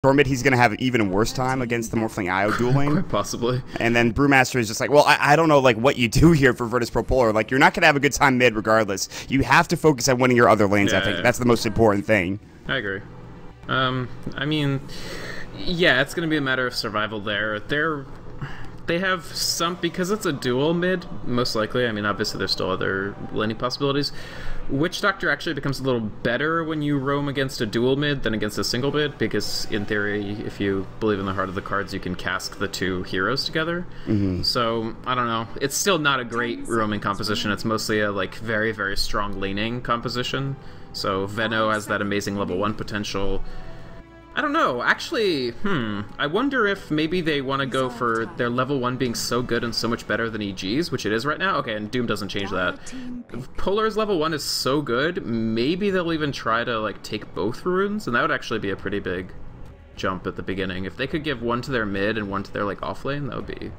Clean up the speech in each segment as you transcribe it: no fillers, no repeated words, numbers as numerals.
Stormid, he's going to have an even worse time against the Morphling IO dual lane. Quite possibly. And then Brewmaster is just like, well, I don't know like what you do here for Virtus.pro Polar. Like, you're not going to have a good time mid regardless. You have to focus on winning your other lanes, I think. That's the most important thing. I agree. I mean, yeah, it's going to be a matter of survival there. They have some, because it's a dual mid, most likely. I mean, obviously there's still other laning possibilities. Witch Doctor actually becomes a little better when you roam against a dual mid than against a single mid, because in theory, if you believe in the heart of the cards, you can cask the two heroes together. So, I don't know. It's still not a great roaming composition. It's mostly a like very, very strong laning composition. So Venno has that amazing level 1 potential. I don't know, actually, I wonder if maybe they want to go for their level 1 being so good and so much better than EG's, which it is right now. Okay, and Doom doesn't change that. If Polar's level 1 is so good, maybe they'll even try to, like, take both runes, and that would actually be a pretty big jump at the beginning. If they could give one to their mid and one to their, like, off lane, that would be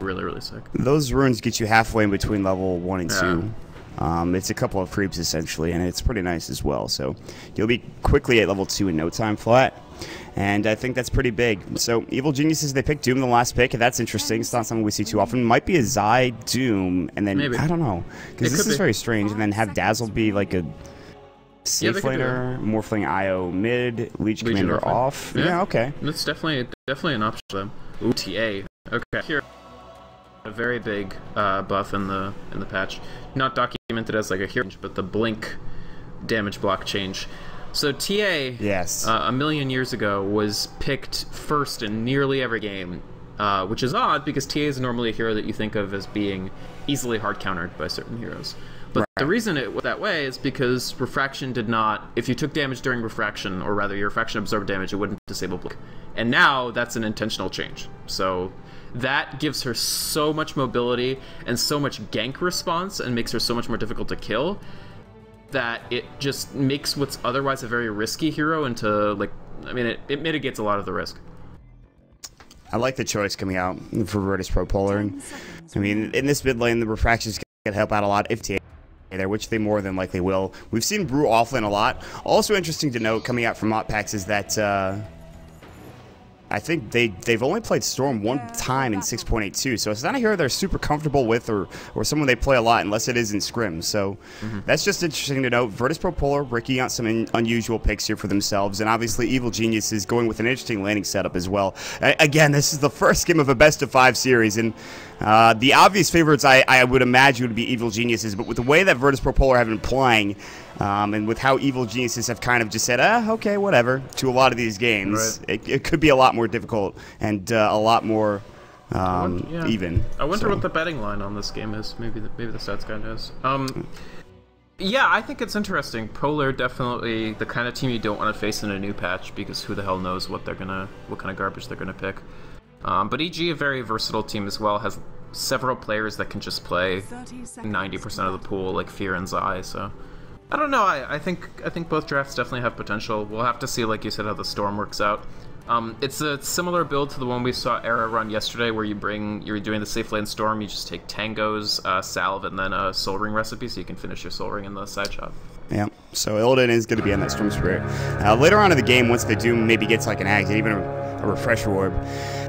really, really sick. Those runes get you halfway in between level 1 and 2. It's a couple of creeps, essentially, and it's pretty nice as well. So you'll be quickly at level 2 in no time flat. And I think that's pretty big. So Evil Geniuses, they picked Doom in the last pick, and that's interesting. It's not something we see too often. Might be a Zai Doom, and then, I don't know. Because this is very strange. And then have Dazzle be like a safe laner, Morphling IO mid, Leech Commander off. Yeah, okay. That's definitely an option for them. Ooh, TA. Okay. Here, a very big buff in the patch. Not documented as like a hero, but the blink damage block change. So TA, a million years ago, was picked first in nearly every game, which is odd because TA is normally a hero that you think of as being easily hard countered by certain heroes. But the reason it was that way is because Refraction did not, if you took damage during Refraction, or rather your Refraction absorbed damage, it wouldn't disable blink. And now that's an intentional change. So that gives her so much mobility and so much gank response and makes her so much more difficult to kill, that it just makes what's otherwise a very risky hero into, like, I mean, it mitigates a lot of the risk. I like the choice coming out for Virtus.pro Polar. And, I mean, in this mid lane, the Refractions can help out a lot if TA there, which they more than likely will. We've seen Brew offlane a lot. Also interesting to note coming out from Motpacks is that I think they've only played Storm one time in 6.82, so it's not a hero they're super comfortable with or someone they play a lot unless it is in scrims. So that's just interesting to note. Virtus.pro Polar breaking out some unusual picks here for themselves, and obviously Evil Genius is going with an interesting landing setup as well. Again, this is the first game of a best-of-5 series, and the obvious favorites I would imagine would be Evil Geniuses, but with the way that Virtus.pro Polar have been playing, and with how Evil Geniuses have kind of just said, okay, whatever, to a lot of these games, it could be a lot more difficult and a lot more even. I wonder what the betting line on this game is. Maybe the stats guy knows. Yeah, I think it's interesting. Polar definitely the kind of team you don't want to face in a new patch because who the hell knows what kind of garbage they're gonna pick. But EG, a very versatile team as well, has several players that can just play 90% of the pool, like Fear and Zai. So I don't know. I think both drafts definitely have potential. We'll have to see, like you said, how the Storm works out. It's a similar build to the one we saw Era run yesterday, where you're doing the safe lane Storm. You just take Tangos, Salve, and then a Soul Ring recipe, so you can finish your Soul Ring in the side shot. Yeah, so Illidan is going to be on that Storm Spirit. Later on in the game, once the Doom maybe gets like an Axe, even a Refresher Orb,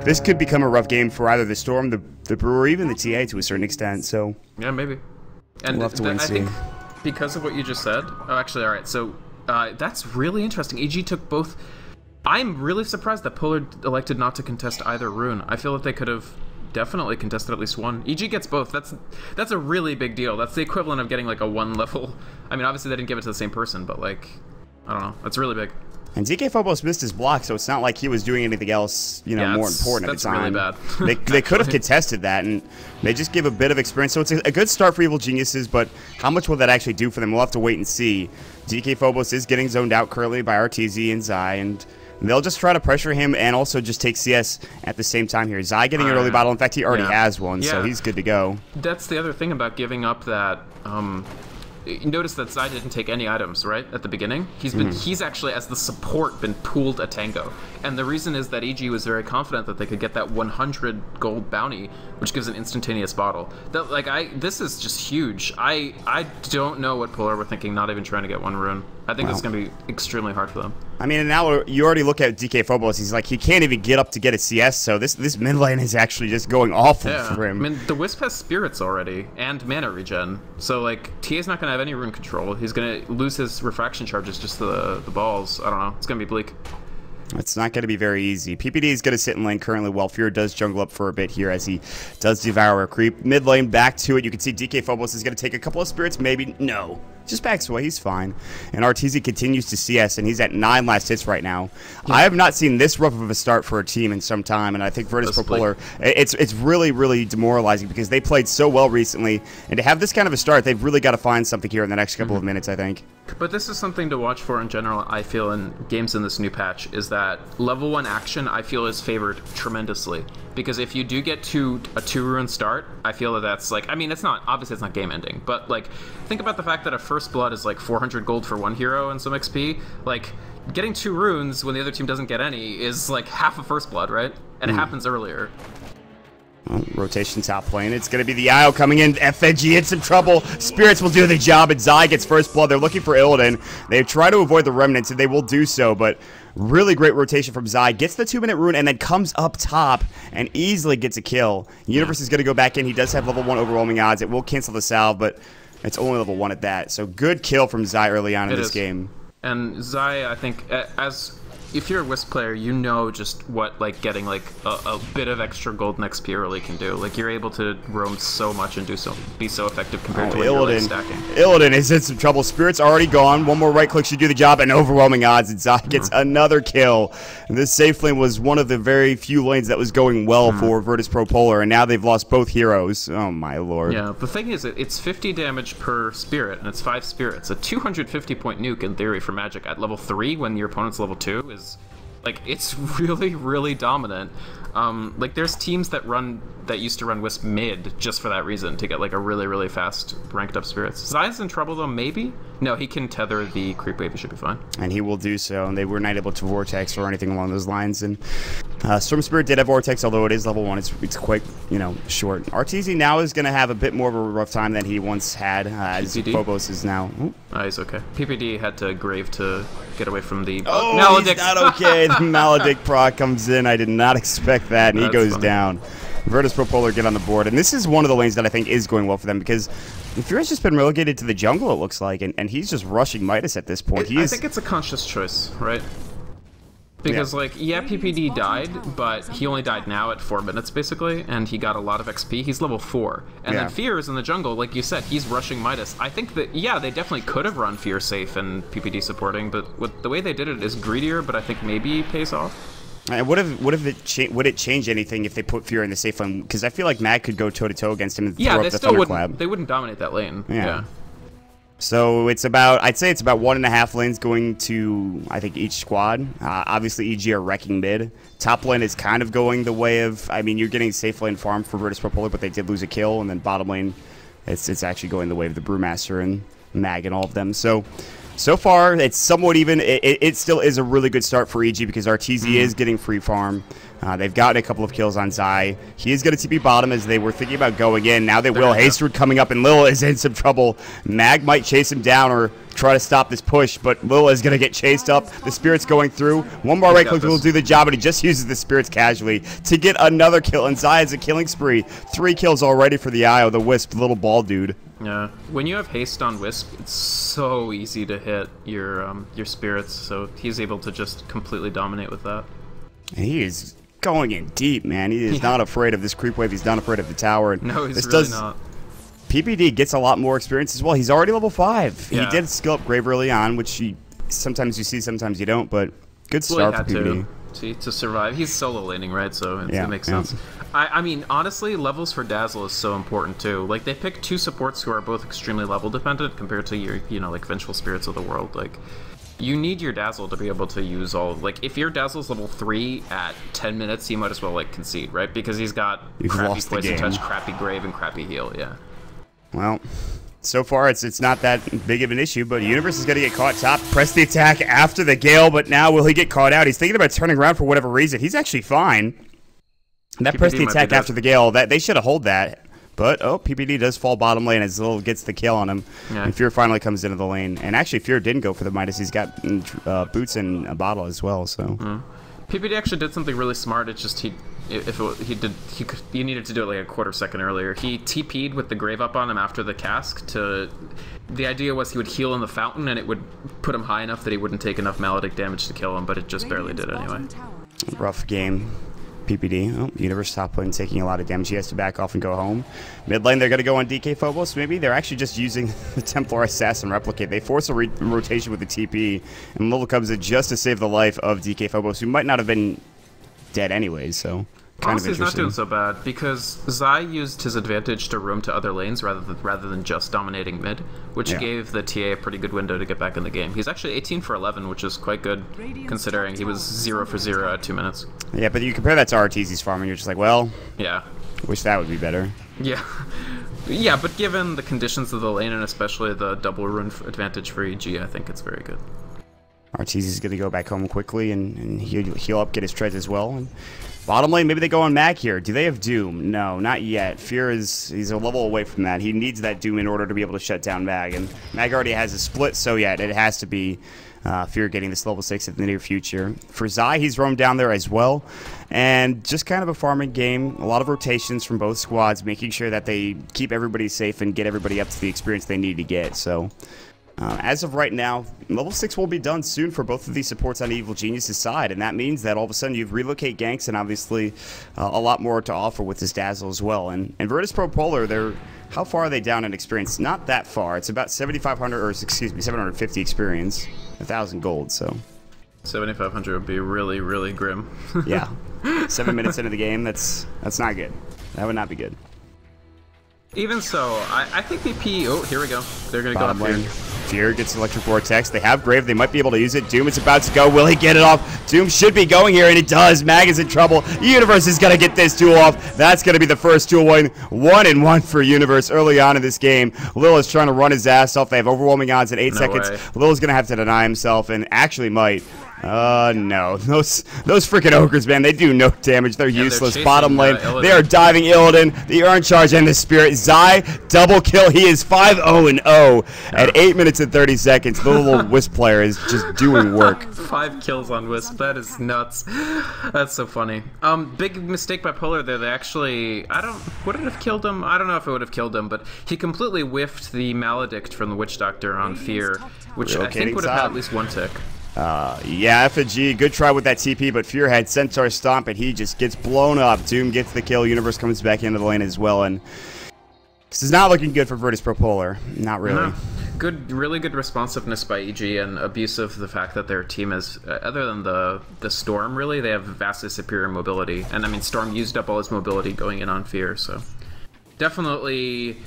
this could become a rough game for either the Storm, the Brewer, or even the TA to a certain extent. So yeah, maybe. And we'll have to wait and see. I think because of what you just said. Oh, actually, all right. So that's really interesting. EG took both. I'm really surprised that Polar elected not to contest either rune. I feel that they could have definitely contested at least one. EG gets both. That's a really big deal. That's the equivalent of getting like a 1 level. I mean, obviously they didn't give it to the same person, but like, I don't know. That's really big. And DK Phobos missed his block, so it's not like he was doing anything else, more important at the time. That's really bad. they could have contested that, and they just give a bit of experience. So it's a good start for Evil Geniuses, but how much will that actually do for them? We'll have to wait and see. DK Phobos is getting zoned out currently by RTZ and Zai, and they'll just try to pressure him and also just take CS at the same time here. Zai getting an early battle. In fact, he already has one, so he's good to go. That's the other thing about giving up that. Notice that Zai didn't take any items, right, at the beginning. He's actually, as the support, been pooled a Tango. And the reason is that EG was very confident that they could get that 100 gold bounty, which gives an instantaneous bottle. This is just huge. I don't know what Polar were thinking, not even trying to get one rune. I think that's going to be extremely hard for them. I mean, and now you already look at DK Phobos. He's like, he can't even get up to get a CS, so this mid lane is actually just going awful for him. I mean, the Wisp has spirits already, and mana regen. So, like, TA's not going to have any rune control. He's going to lose his refraction charges just to the balls. I don't know. It's going to be bleak. It's not going to be very easy. PPD is going to sit in lane currently while Fear does jungle up for a bit here as he does devour a creep. Mid lane, back to it. You can see DK Phobos is going to take a couple of spirits, maybe. No. Just backs away. He's fine. And RTZ continues to CS, and he's at 9 last hits right now. Yeah. I have not seen this rough of a start for a team in some time, and I think Virtus.pro Polar, it's really, really demoralizing because they played so well recently, and to have this kind of a start, they've really got to find something here in the next couple of minutes, I think. But this is something to watch for in general, I feel, in games in this new patch, is that level 1 action, I feel, is favored tremendously. Because if you do get to a 2-rune start, I feel that that's like, I mean, it's not, obviously it's not game ending, but like, think about the fact that a first blood is like 400 gold for 1 hero and some XP. Like, getting 2 runes when the other team doesn't get any is like half a first blood, right? And it happens earlier. Well, rotation top lane. It's going to be the IO coming in. FNG in some trouble. Spirits will do the job, and Zai gets first blood. They're looking for Illidan. They try to avoid the remnants, and they will do so, but really great rotation from Zai. Gets the 2-minute rune, and then comes up top and easily gets a kill. Universe is going to go back in. He does have level 1 overwhelming odds. It will cancel the salve, but it's only level 1 at that. So good kill from Zai early on in this game. And Zai, I think, if you're a Wisp player, you know just what like getting like a bit of extra gold and XP early can do. Like, you're able to roam so much and be so effective compared to when you're like stacking. Illidan is in some trouble. Spirit's already gone. One more right click should do the job, and overwhelming odds, and Zai gets another kill. And this safe lane was one of the very few lanes that was going well for Virtus.pro Polar, and now they've lost both heroes. Oh my lord. Yeah, the thing is, it's 50 damage per spirit, and it's 5 spirits. A 250 point nuke in theory for Magic at level 3 when your opponent's level 2 is like, it's really, really dominant. Like, there's teams that used to run Wisp mid just for that reason, to get like a really, really fast ranked up spirits. Zai's in trouble though, maybe? No, he can tether the creep wave, he should be fine. And he will do so, and they were not able to Vortex or anything along those lines. And Storm Spirit did have Vortex, although it is level 1. It's quite, short. RTZ now is going to have a bit more of a rough time than he once had, as Phobos is now. He's okay. PPD had to Grave to get away from the Maledict. He's not okay. The Maledict proc comes in. I did not expect that, and he goes down. Virtus.pro Polar get on the board, and this is one of the lanes that I think is going well for them, because Fear's just been relegated to the jungle, it looks like, and he's just rushing Midas at this point. I think it's a conscious choice, right? Because, PPD died, but he only died now at 4 minutes, basically, and he got a lot of XP. He's level 4. And then Fear is in the jungle, like you said, he's rushing Midas. I think that, they definitely could have run Fear safe and PPD supporting, but the way they did it is greedier, but I think maybe pays off. And would it change anything if they put Fear in the safe lane? Because I feel like Mag could go toe-to-toe against him and throw up the Thunderclap. They wouldn't dominate that lane. Yeah. So I'd say it's about 1.5 lanes going to, I think, each squad. Obviously, EG are wrecking mid. Top lane is kind of going the way of, you're getting safe lane farm for Virtus.pro Polar, but they did lose a kill. And then bottom lane, it's actually going the way of the Brewmaster and Mag and all of them. So far, it's somewhat even. It still is a really good start for EG because RTZ is getting free farm. They've gotten a couple of kills on Zai. He is going to TP bottom as they were thinking about going in. Now they will. Hastewood coming up, and Lil is in some trouble. Mag might chase him down or try to stop this push, but Lil is going to get chased up. The Spirit's going through. One more right click will do the job, and he just uses the Spirits casually to get another kill. And Zai has a killing spree. 3 kills already for the IO, the Wisp, the little ball dude. Yeah, when you have haste on Wisp, it's so easy to hit your spirits. So he's able to just completely dominate with that. He is going in deep, man. He is not afraid of this creep wave. He's not afraid of the tower. No, he's really not. PPD gets a lot more experience as well. He's already level 5. Yeah. He did skill up Grave early on, which sometimes you see, sometimes you don't. But good start for PPD. To survive. He's solo laning, right? So it makes sense. I mean, honestly, levels for Dazzle is so important too. Like, they pick 2 supports who are both extremely level dependent compared to your, like, Vengeful Spirits of the world. Like, you need your Dazzle to be able to use all. Like, if your Dazzle's level 3 at 10 minutes, you might as well, like, concede, right? Because he's got crappy Poison Touch, crappy Grave, and crappy Heal. Yeah. Well, so far it's not that big of an issue, but Universe is going to get caught top. Press the attack after the Gale, but now will he get caught out? He's thinking about turning around for whatever reason. He's actually fine. That press the attack after the Gale, that they should have hold that. But, oh, PPD does fall bottom lane as Lil gets the kill on him. Yeah. And Fear finally comes into the lane. And actually, Fear didn't go for the Midas. He's got boots and a bottle as well, so. PPD actually did something really smart. It's just he needed to do it like a quarter second earlier. He TP'd with the Grave up on him after the cask. The idea was he would heal in the fountain and it would put him high enough that he wouldn't take enough Maledict damage to kill him, but it just barely did anyway. Rough game. PPD. Oh, Universe top lane taking a lot of damage. He has to back off and go home. Mid lane, they're going to go on DK Phobos. Maybe they're actually just using the Templar Assassin Replicate. They force a rotation with the TP, and Lil comes in just to save the life of DK Phobos, who might not have been dead anyways, so kind Honestly, of he's not doing so bad, because Zai used his advantage to roam to other lanes rather than just dominating mid, which gave the TA a pretty good window to get back in the game. He's actually 18 for 11, which is quite good, considering he was 0 for 0 at 2 minutes. Yeah, but you compare that to RTZ's farm, and you're just like, well, yeah, wish that would be better. Yeah. Yeah, but given the conditions of the lane, and especially the double rune advantage for EG, I think it's very good. RTZ's going to go back home quickly and heal up, get his treads as well. And bottom lane, maybe they go on Mag here. Do they have Doom? No, not yet. Fear he's a level away from that. He needs that Doom in order to be able to shut down Mag. And Mag already has a split, so yeah, it has to be Fear getting this level 6 in the near future. For Zai, he's roamed down there as well. And just kind of a farming game. A lot of rotations from both squads, making sure that they keep everybody safe and get everybody up to the experience they need to get. So as of right now, level 6 will be done soon for both of these supports on Evil Genius's side, and that means that all of a sudden you've relocate ganks and obviously a lot more to offer with this Dazzle as well. And Virtus.pro Polar, how far are they down in experience? Not that far. It's about 7,500, or excuse me, 750 experience, 1,000 gold. So 7,500 would be really, really grim. Yeah, 7 minutes into the game, that's not good. That would not be good. Even so, I think they Oh, here we go. They're going to go up lane. here. Fear gets Electric Vortex. They have Grave. They might be able to use it. Doom is about to go. Will he get it off? Doom should be going here, and it does. Mag is in trouble. Universe is going to get this duel off. That's going to be the first duel win. 1-1 for Universe early on in this game. Lil is trying to run his ass off. They have overwhelming odds at 8 seconds. Lil is going to have to deny himself, and actually might. No. Those freaking ogres, man, they do no damage. They're useless. They're chasing, bottom lane, they are diving Illidan, the Urn Charge, and the Spirit. Zai, double kill. He is 5-0-0 at 8 minutes and 30 seconds. The little Wisp player is just doing work. 5 kills on Wisp. That is nuts. That's so funny. Big mistake by Polar there. They actually, would it have killed him? I don't know if it would have killed him, but he completely whiffed the Maledict from the Witch Doctor on Fear, which I think would have had at least 1 tick. Yeah, F&G, good try with that TP, but Fear had Centaur Stomp, and he just gets blown up. Doom gets the kill. Universe comes back into the lane as well, and this is not looking good for Virtus.pro Polar. Not really. No. Really good responsiveness by EG, and abuse of the fact that their team is, other than the Storm, really, they have vastly superior mobility. And I mean, Storm used up all his mobility going in on Fear, so definitely.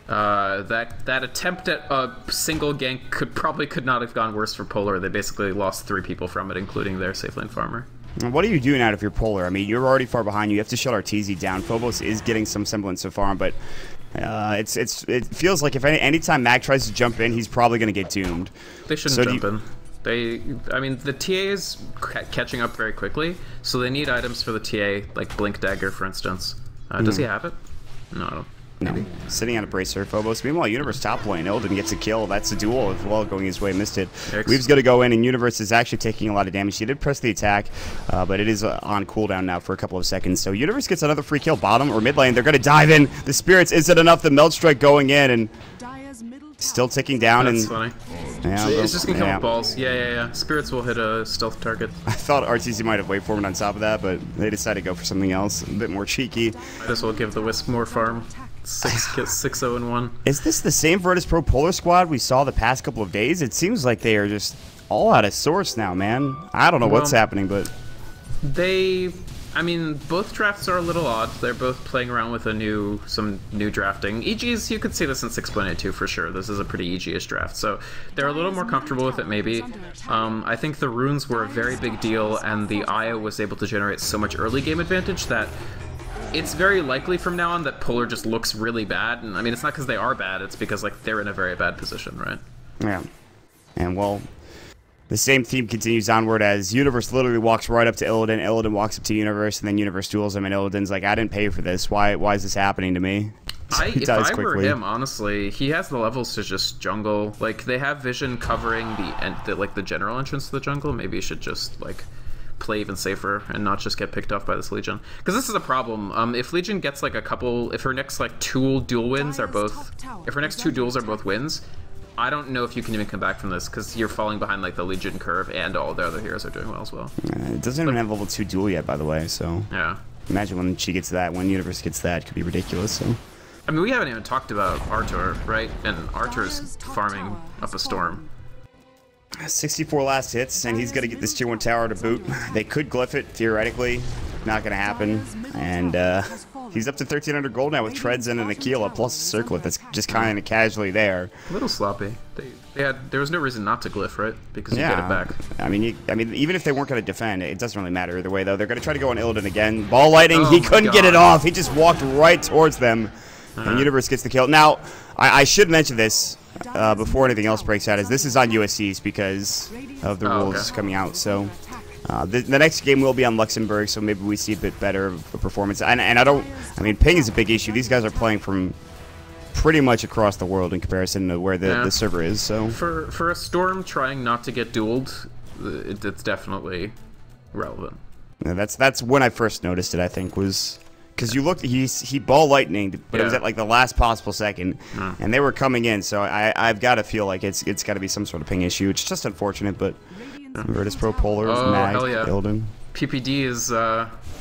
That attempt at a single gank could not have gone worse for Polar. They basically lost 3 people from it, including their safe lane farmer. What are you doing out if you're Polar? I mean, you're already far behind. You have to shut RTZ down. Phobos is getting some semblance of farm, but it feels like if anytime Mag tries to jump in, he's probably going to get doomed. They shouldn't jump in. I mean, the TA is catching up very quickly, so they need items for the TA, like Blink Dagger, for instance. Does he have it? No, I don't. Maybe. No. Sitting on a bracer, Phobos. Meanwhile, Universe top lane. Illidan gets a kill. That's a duel as well, going his way. Missed it. Weave's going to go in, and Universe is actually taking a lot of damage. He did press the attack, but it is on cooldown now for a couple of seconds. So Universe gets another free kill. Bottom or mid lane. They're going to dive in. The Spirits, is it enough? The Melt Strike going in, and still ticking down. That's funny. Yeah, it's just going to kill with balls. Yeah. Spirits will hit a stealth target. I thought RTZ might have waveformed on top of that, but they decided to go for something else, a bit more cheeky. This will give the Wisp more farm. 6-0-1. Is this the same Virtus.pro Polar squad we saw the past couple of days? It seems like they are just all out of sorts now, man. I don't know what's happening, but I mean, both drafts are a little odd. They're both playing around with some new drafting. EG's, you could see this in 6.82 for sure. This is a pretty EG-ish draft, so they're a little more comfortable with it, maybe. I think the runes were a very big deal, and the Aya was able to generate so much early game advantage that it's very likely from now on that Polar just looks really bad. And I mean, it's not because they are bad, it's because like they're in a very bad position, right? Yeah. And well, the same theme continues onward as Universe literally walks right up to Illidan. Illidan walks up to Universe, and then Universe duels him, and Illidan's like, I didn't pay for this. Why is this happening to me? If I were him, honestly, he has the levels to just jungle. Like, they have vision covering the general entrance to the jungle. Maybe he should just, like, play even safer and not just get picked off by this Legion. Because this is a problem. If Legion gets, like, if her next, like, two duel wins are both... If her next two duels are both wins, I don't know if you can even come back from this, because you're falling behind, like, the Legion curve, and all the other heroes are doing well as well. It doesn't even have level 2 duel yet, by the way, so... Yeah. Imagine when she gets that, when Universe gets that, it could be ridiculous, so... I mean, we haven't even talked about Artur, right? And Artur's farming up a storm. 64 last hits, and he's going to get this tier 1 tower to boot. They could glyph it, theoretically. Not going to happen. And he's up to 1,300 gold now with Treads and an Aquila, plus a Circlet that's just kind of casually there. A little sloppy. There was no reason not to glyph, right? Because you get it back. I mean, even if they weren't going to defend, it doesn't really matter either way, though. They're going to try to go on Illidan again. Ball lightning, he couldn't get it off. He just walked right towards them. And Universe gets the kill. Now, I should mention this before anything else breaks out, is this is on USCs because of the rules coming out. So the next game will be on Luxembourg, so maybe we see a bit better of a performance. And I mean, ping is a big issue. These guys are playing from pretty much across the world in comparison to where the server is. So for a Storm trying not to get dueled, it's definitely relevant. Yeah, that's when I first noticed it, I think, was... Because you looked, he ball lightninged, but it was at like the last possible second, and they were coming in. So I've got to feel like it's got to be some sort of ping issue. It's just unfortunate, but Virtus.pro Polar, Mag, Illidan. PPD is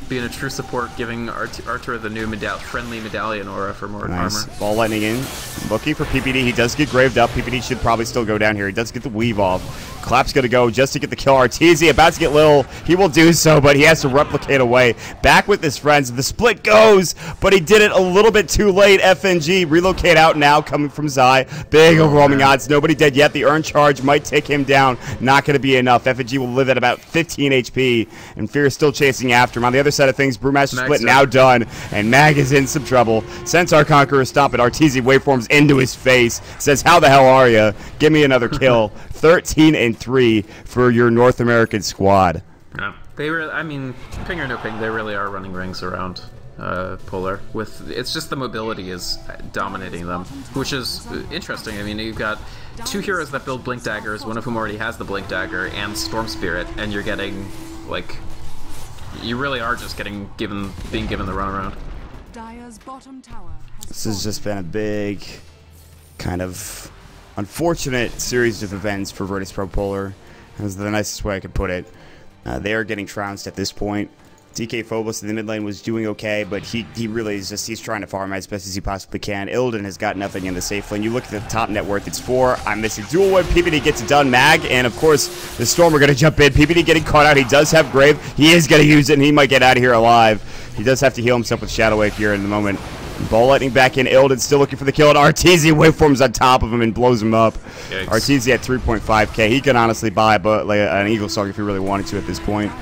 being a true support, giving Artur the new friendly medallion aura for more armor. Ball lightning in, looking for PPD. He does get graved up. PPD should probably still go down here. He does get the weave off. Clap's gonna go just to get the kill. Arteezy about to get Lil. He will do so, but he has to replicate away. Back with his friends. The split goes, but he did it a little bit too late. FNG relocate out now, coming from Zai. Big overwhelming odds. Nobody dead yet. The earn charge might take him down. Not gonna be enough. FNG will live at about 15 HP, and Fear is still chasing after him. On the other side of things, Brewmaster split now done, and Mag is in some trouble. Centaur Conqueror stop it. Arteezy waveforms into his face. Says, "How the hell are you? Give me another kill." 13-3 for your North American squad. Yeah, I mean, ping or no ping, they really are running rings around Polar. It's just the mobility is dominating them, which is interesting. I mean, you've got two heroes that build Blink Daggers, one of whom already has the Blink Dagger and Storm Spirit, and you're getting, like, you really are just being given the runaround. This has just been a big kind of unfortunate series of events for Virtus.pro Polar. That's the nicest way I could put it. They are getting trounced at this point. DK Phobos in the mid lane was doing okay, but he really is just, he's trying to farm as best as he possibly can. Illidan has got nothing in the safe lane. You look at the top net worth, it's 4. I'm missing dual web. PPD gets it done. Mag, and of course, the Storm are going to jump in. PPD getting caught out. He does have Grave. He is going to use it, and he might get out of here alive. He does have to heal himself with Shadow Wave here in the moment. Ball lightning back in. Illidan still looking for the kill, and Arteezy waveforms on top of him and blows him up. Yikes. Arteezy at 3.5k. He can honestly buy but like an Eagle Song if he really wanted to at this point.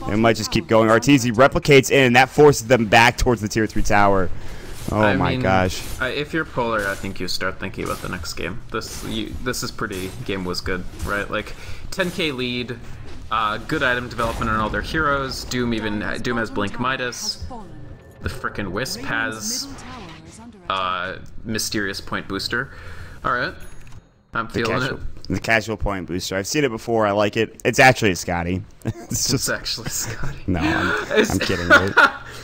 It might just keep going. Arteezy replicates in, and that forces them back towards the tier 3 tower. Oh my gosh. If you're Polar, I think you start thinking about the next game. This is pretty. Game was good, right? Like 10k lead, good item development on all their heroes. Doom has Blink Midas. The frickin' Wisp has mysterious point booster. Alright. I'm feeling it. The casual point booster. I've seen it before. I like it. It's actually a Scotty. It's actually Scotty. No, I'm kidding. Right?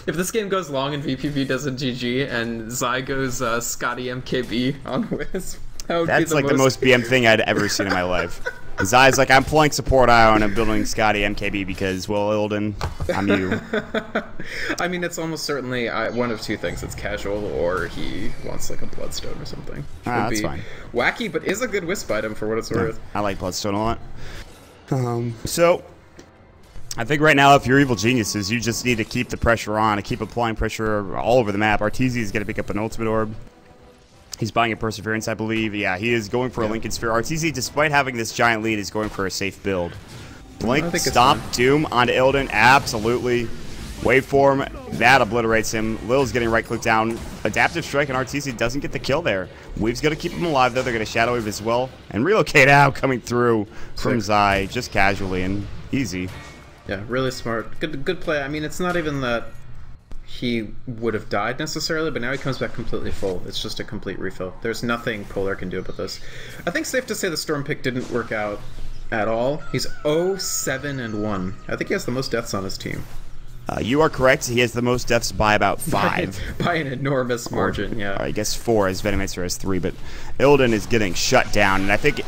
If this game goes long and VPV doesn't GG and Zai goes Scotty MKB on Wisp, that's like the most BM thing I'd ever seen in my life. Zai's like, I'm playing support IO and I'm building Scotty MKB because, well, Illidan, I'm you. I mean, it's almost certainly one of two things. It's casual or he wants like a Bloodstone or something. That's fine. Wacky, but is a good Wisp item for what it's worth. I like Bloodstone a lot. So, I think right now, if you're evil geniuses, you just need to keep the pressure on and keep applying pressure all over the map. Arteezy is going to pick up an ultimate orb. He's buying a Perseverance, I believe. Yeah, he is going for a Lincoln Sphere. Arteezy, despite having this giant lead, is going for a safe build. Blink, stop, Doom onto Illidan. Absolutely. Waveform, that obliterates him. Lil's getting right-click down. Adaptive Strike, and Arteezy doesn't get the kill there. Weave's going to keep him alive, though. They're going to Shadow Wave as well. And relocate out, coming through from Zai, just casually and easy. Yeah, really smart. Good play. I mean, it's not even that he would have died necessarily, but now he comes back completely full. It's just a complete refill. There's nothing Polar can do about this. I think it's safe to say the Storm pick didn't work out at all. He's 0-7-1. I think he has the most deaths on his team. You are correct. He has the most deaths by about 5. By an enormous margin, yeah. I guess 4, as Venomancer has 3, but Illidan is getting shut down, and I think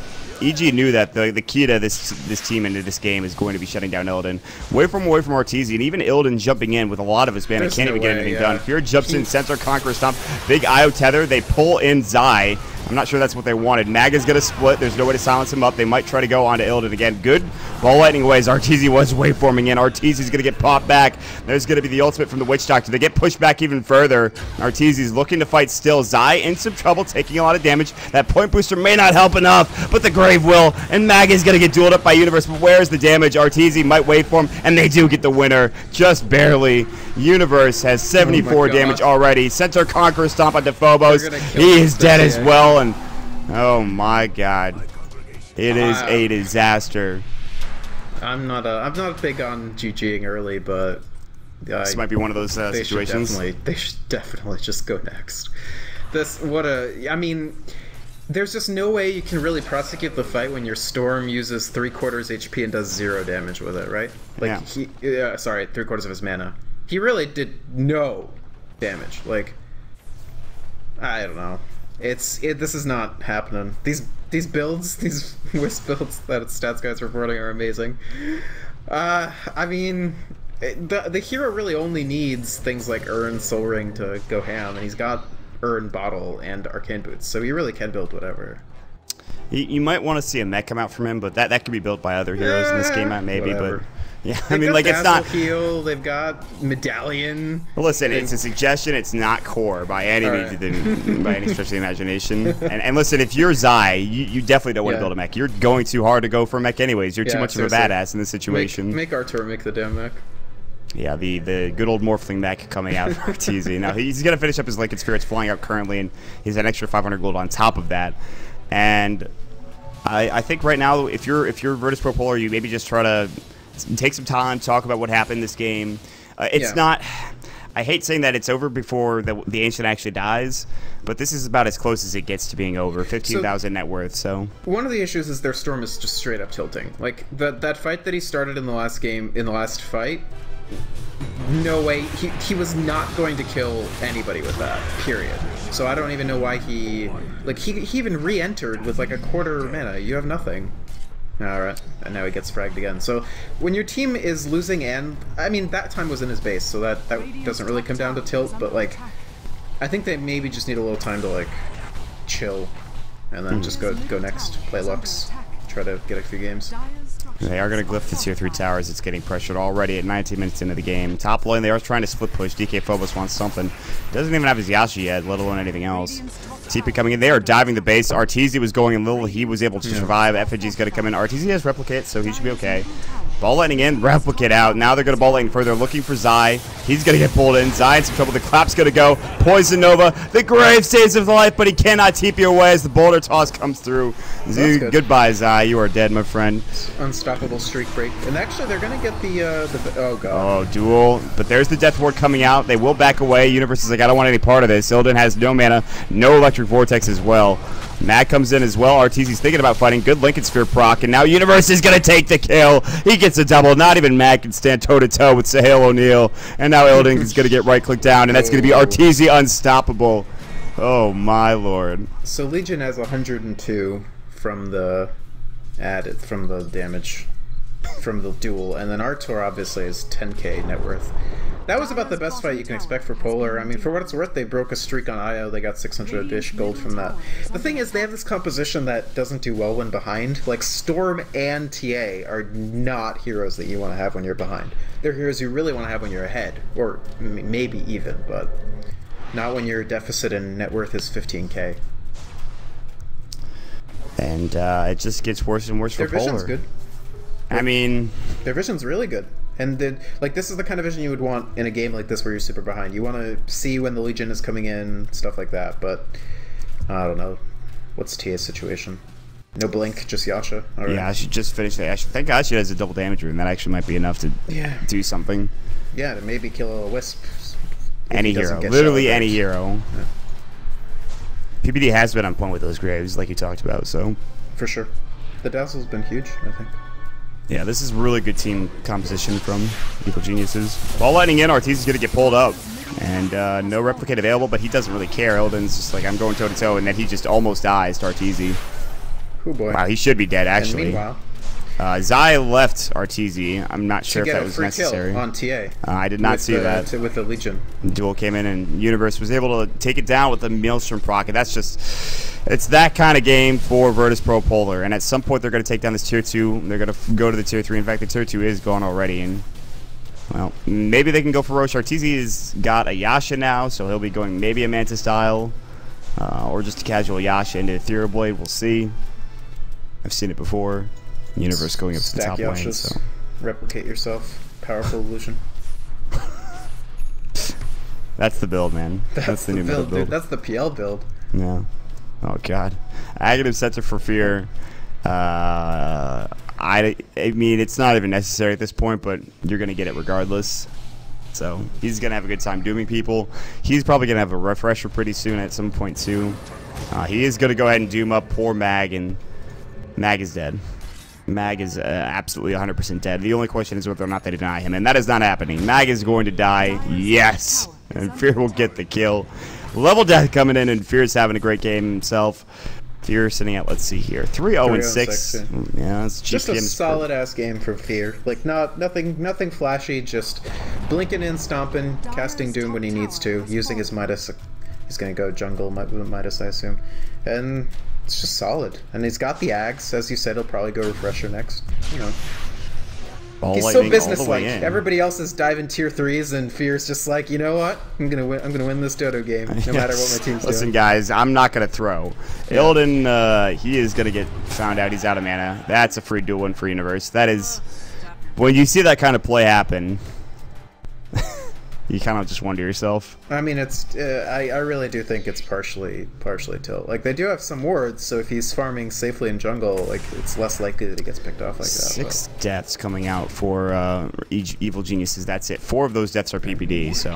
EG knew that the key to this team into this game is going to be shutting down Illidan. Away from Arteezy, and even Illidan jumping in with a lot of his mana can't even get anything done. Fear jumps in, Centaur, Conqueror Stomp, big IO tether, they pull in Zai. I'm not sure that's what they wanted. Maga's going to split. There's no way to silence him up. They might try to go onto Illidan again. Good ball lightning away as Arteezy was waveforming in. Arteezy's going to get popped back. There's going to be the ultimate from the Witch Doctor. They get pushed back even further. Arteezy's looking to fight still. Zai in some trouble, taking a lot of damage. That point booster may not help enough, but the Grave will. And Maga's going to get dueled up by Universe. But where's the damage? Arteezy might waveform, and they do get the winner. Just barely. Universe has 74 damage already. Centaur Conqueror Stomp onto Phobos. He is dead as well. And oh my god. It is a disaster. I'm not big on GGing early, but this might be one of those situations. They should definitely just go next. I mean, there's just no way you can really prosecute the fight when your Storm uses 3/4 HP and does 0 damage with it, right? Like sorry, 3/4 of his mana. He really did no damage. Like, I don't know. This is not happening. These builds, these Wisp builds that Stats Guy's reporting are amazing. I mean, the hero really only needs things like Urn, Soul Ring to go ham, and he's got Urn, Bottle, and Arcane Boots, so he really can build whatever. You might want to see a mech come out from him, but that could be built by other heroes in this game, maybe. Whatever. But yeah, I mean, like, it's not heal. They've got Medallion. Well, listen, it's a suggestion. It's not core by any by any stretch of the imagination. And listen, if you're Zai, you definitely don't want to build a mech. You're going too hard to go for a mech anyways. You're too much of a badass in this situation. Make Artur make the damn mech. Yeah, the good old Morphling mech coming out for Arteezy. Now he's gonna finish up his Lincoln Spirits flying out currently, and he's an extra 500 gold on top of that. And I think right now, if you're Virtus.pro Polar, you maybe just try to take some time, talk about what happened in this game. It's not... I hate saying that it's over before the Ancient actually dies, but this is about as close as it gets to being over. 15,000 net worth, so... One of the issues is their Storm is just straight up tilting. Like, that fight that he started in the last fight, no way, he was not going to kill anybody with that, period. So I don't even know why he even re-entered with like a quarter mana. You have nothing. Alright, and now he gets fragged again. So when your team is losing, and I mean that time was in his base, so that doesn't really come down to tilt, but like I think they maybe just need a little time to like chill and then just go next, play Lux, try to get a few games. They are going to glyph the tier 3 towers. It's getting pressured already at 19 minutes into the game. Top lane, they are trying to split push. DK Phobos wants something. Doesn't even have his Yasha yet, let alone anything else. TP coming in. They are diving the base. Arteezy was going in little. He was able to survive. Effigy's going to come in. Arteezy has Replicate, so he should be okay. Ball lightning in, Replicate out. Now they're going to ball lightning further, looking for Zai. He's going to get pulled in. Zai in some trouble. The Clap's going to go. Poison Nova. The Grave saves his life, but he cannot TP away as the Boulder Toss comes through. Goodbye, Zai. You are dead, my friend. Unstoppable streak break. And actually, they're going to get the oh, God. Oh, duel. But there's the Death Ward coming out. They will back away. Universe is like, I don't want any part of this. Illidan has no mana. No Electric Vortex as well. Mag comes in as well. Arteezy's thinking about fighting. Good Lincoln Sphere proc. And now Universe is going to take the kill. He gets a double. Not even Mag can stand toe-to-toe with Sahel O'Neal. And now Illidan is going to get right-click down. And that's going to be Arteezy unstoppable. Oh, my lord. So Legion has 102 from the damage from the duel. And then Artur obviously is 10k net worth. That was about the best fight you can expect for Polar. I mean, for what it's worth, they broke a streak on IO. They got 600-ish gold from that. The thing is, they have this composition that doesn't do well when behind. Like, Storm and TA are not heroes that you want to have when you're behind. They're heroes you really want to have when you're ahead. Or maybe even, but not when your deficit in net worth is 15k. And it just gets worse and worse for Polar. Their vision's good. I mean... Their vision's really good. And then, like, this is the kind of vision you would want in a game like this where you're super behind. You want to see when the Legion is coming in, stuff like that, but I don't know. What's TA's situation? No blink, just Yasha. Right. Yeah, I should just finish that. Thank God she has a double damage room. That actually might be enough to do something. Yeah, to maybe kill a Wisp. Any hero. Literally any hero. Yeah. PBD has been on point with those graves, like you talked about, so. For sure. The Dazzle's been huge, I think. Yeah, this is really good team composition from Evil Geniuses. Ball lightning in, Arteezy's going to get pulled up. And no replicate available, but he doesn't really care. Illidan's just like, I'm going toe-to-toe, and then he just almost dies to Arteezy. Oh boy. Wow, he should be dead, actually. And meanwhile, Zai left Arteezy. I'm not sure if that was necessary. Kill on TA. I did not see that. With the Legion. Duel came in, and Universe was able to take it down with the Maelstrom proc. And that's just, it's that kind of game for Virtus.pro Polar. And at some point, they're going to take down this Tier 2. They're going to go to the Tier 3. In fact, the Tier 2 is gone already. And, well, maybe they can go for Roche. Arteezy's got a Yasha now, so he'll be going maybe a Manta style. Or just a casual Yasha into Ethereal Blade. We'll see. I've seen it before. Universe going up to the top lane, so. Replicate yourself. Powerful illusion. That's the build, man. That's the new build. Dude. That's the PL build. Yeah. Oh god. Aghanim Center for Fear. I mean, it's not even necessary at this point, but you're gonna get it regardless. So he's gonna have a good time dooming people. He's probably gonna have a refresher pretty soon at some point too. He is gonna go ahead and doom up poor Mag, and Mag is dead. Mag is absolutely 100% dead. The only question is whether or not they deny him, and that is not happening. Mag is going to die. Yes. And Fear will get the kill. Level Death coming in, and Fear's having a great game himself. Fear sitting at, let's see here, 3-0-6. Yeah, that's just a solid-ass game for Fear. Like, nothing flashy, just blinking in, stomping, casting Doom when he needs to, using his Midas. He's going to go jungle Midas, I assume. And it's just solid. And he's got the Ags. As you said, he'll probably go Refresher next. You know. He's so businesslike. Everybody else is diving tier 3s, and Fear's just like, you know what? I'm gonna win this Dodo game, no matter what my team's doing. Listen, guys, I'm not gonna throw. Yeah. Illidan, he is gonna get found out. He's out of mana. That's a free duel win for Universe. That is, when you see that kind of play happen, you kind of just wonder yourself. I mean, it's I really do think it's partially tilt. Like, they do have some wards, so if he's farming safely in jungle, like, it's less likely that he gets picked off like that. 6 deaths coming out for Evil Geniuses. That's it. 4 of those deaths are PPD, so.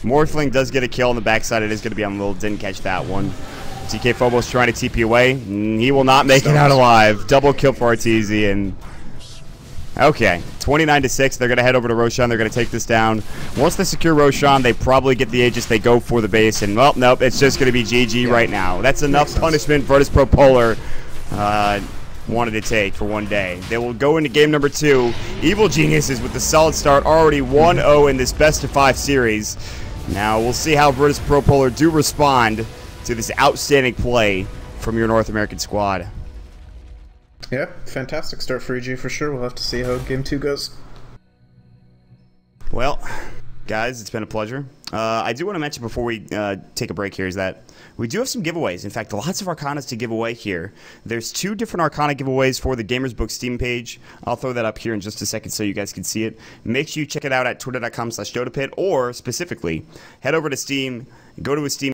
Morphling does get a kill on the backside. It is going to be on Lil. Didn't catch that one. TK Phobos trying to TP away. He will not make it out alive. Double kill for Arteezy, and okay, 29-6. They're going to head over to Roshan. They're going to take this down. Once they secure Roshan, they probably get the Aegis. They go for the base, and, well, nope, it's just going to be GG right now. That's enough punishment Virtus.pro Polar wanted to take for one day. They will go into game number 2. Evil Geniuses with the solid start, already 1-0 in this best-of-5 series. Now, we'll see how Virtus.pro Polar do respond to this outstanding play from your North American squad. Yeah, fantastic start for EG for sure. We'll have to see how game 2 goes. Well, guys, it's been a pleasure. I do want to mention before we take a break here is that we do have some giveaways. In fact, lots of Arcanas to give away here. There's 2 different Arcana giveaways for the Gamers Book Steam page. I'll throw that up here in just a second so you guys can see it. Make sure you check it out at twitter.com/DotaPit, or specifically, head over to Steam, go to a Steam